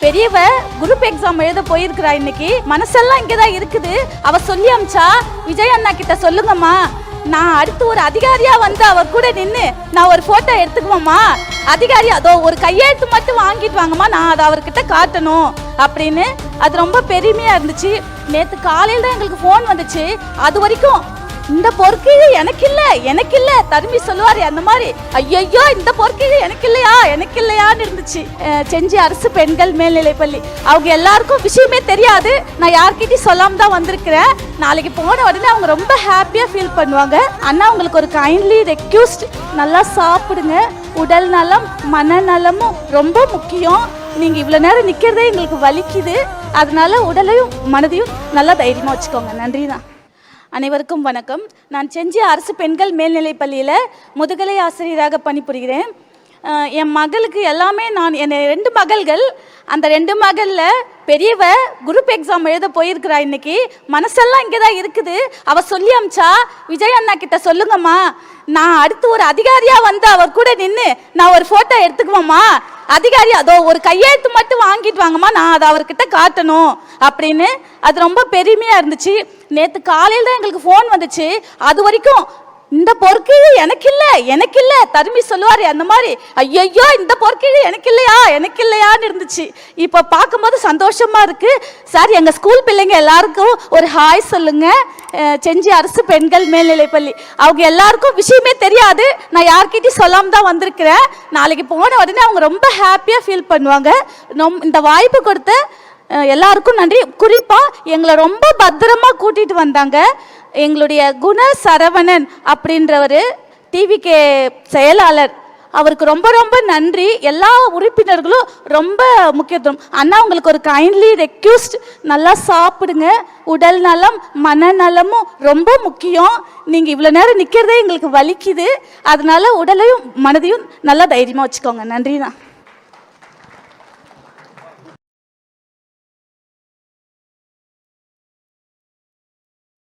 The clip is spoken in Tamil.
பெரியவ குரூப் எக்ஸாம் எழுத போயிருக்கிறா. இன்னைக்கு மனசெல்லாம் இங்கதான் இருக்குது. அவ சொல்லி அமிச்சா, விஜய் அண்ணா கிட்ட சொல்லுங்கம்மா, நான் அடுத்து ஒரு அதிகாரியா வந்து அவர் கூட நின்று நான் ஒரு போட்டோ எடுத்துக்குவோம்மா, அதிகாரி அதோ ஒரு கையெழுத்து மட்டும் வாங்கிட்டு வாங்கம்மா, நான் அதை அவர்கிட்ட காட்டணும் அப்படின்னு. அது ரொம்ப பெருமையா இருந்துச்சு. நேற்று காலையில் தான் எங்களுக்கு ஃபோன் வந்துச்சு. அது வரைக்கும் இந்த பொற்கீழ் எனக்கு இல்லை தருமி சொல்லுவாரு அந்த மாதிரி, ஐயோ இந்த பொற்கீழ் எனக்கு இல்லையான்னு இருந்துச்சு. செஞ்சி அரசு பெண்கள் மேல்நிலைப்பள்ளி அவங்க எல்லாருக்கும் விஷயமே தெரியாது. நான் யார்கிட்டையும் சொல்லாம தான் வந்திருக்கிறேன். நாளைக்கு போன உடனே அவங்க ரொம்ப ஹாப்பியா ஃபீல் பண்ணுவாங்க. அண்ணா உங்களுக்கு ஒரு கைண்ட்லி ரெக்யூஸ்ட், நல்லா சாப்பிடுங்க. உடல் நலம் மனநலமும் ரொம்ப முக்கியம். நீங்க இவ்வளவு நேரம் நிக்கிறதே எங்களுக்கு வலிக்குது. அதனால உடலையும் மனதையும் நல்லா தைரியமா வச்சுக்கோங்க. நன்றி தான். அனைவருக்கும் வணக்கம். நான் செஞ்சி அரசு பெண்கள் மேல்நிலைப்பள்ளியில் முதுகலை ஆசிரியராக பணிபுரிகிறேன். என் மகளுக்கு எல்லாமே என் 2 மகள்கள். அந்த 2 மகளில் பெரியவ குரூப் எக்ஸாம் எழுத போயிருக்கிறா. இன்னைக்கு மனசெல்லாம் இங்கே தான் இருக்குது. அவள் சொல்லி அமிச்சா, விஜய் அண்ணா கிட்ட சொல்லுங்கம்மா, நான் அடுத்து ஒரு அதிகாரியா வந்து அவர் கூட நின்று நான் ஒரு போட்டோ எடுத்துக்குவோம்மா, அதிகாரி அதோ ஒரு கையெழுத்து மட்டும் வாங்கிட்டு வாங்கம்மா, நான் அதை அவர்கிட்ட காட்டணும் அப்படின்னு. அது ரொம்ப பெருமையா இருந்துச்சு. நேற்று காலையில் தான் எங்களுக்கு ஃபோன் வந்துச்சு. அது வரைக்கும் இந்த பொற்கீழ் எனக்கு இல்லை தருமி சொல்லுவாரு அந்த மாதிரி, ஐயோ இந்த பொற்கீழ் எனக்கு இல்லையான்னு இருந்துச்சு. இப்போ பார்க்கும்போது சந்தோஷமா இருக்கு. சார், எங்க ஸ்கூல் பிள்ளைங்க எல்லாருக்கும் ஒரு ஹாய் சொல்லுங்க. செஞ்சி அரசு பெண்கள் மேல்நிலைப்பள்ளி அவங்க எல்லாருக்கும் விஷயமே தெரியாது. நான் யார்கிட்டையும் சொல்லாம தான் வந்திருக்கிறேன். நாளைக்கு போன உடனே அவங்க ரொம்ப ஹாப்பியா ஃபீல் பண்ணுவாங்க. இந்த வாய்ப்பு கொடுத்த எல்லாருக்கும் நன்றி. குறிப்பா எங்களை ரொம்ப பத்திரமா கூட்டிட்டு வந்தாங்க எங்களுடைய குண சரவணன் அப்படின்றவர், டிவிகே செயலாளர். அவருக்கு ரொம்ப ரொம்ப நன்றி. எல்லா உறுப்பினர்களும் ரொம்ப முக்கியத்துவம். அண்ணா உங்களுக்கு ஒரு கைண்ட்லி ரெக்யூஸ்ட், நல்லா சாப்பிடுங்க. உடல் நலம் மனநலமும் ரொம்ப முக்கியம். நீங்கள் இவ்வளோ நேரம் நிற்கிறதே எங்களுக்கு வலிக்குது. அதனால உடலையும் மனதையும் நல்லா தைரியமாக வச்சுக்கோங்க. நன்றி தான்.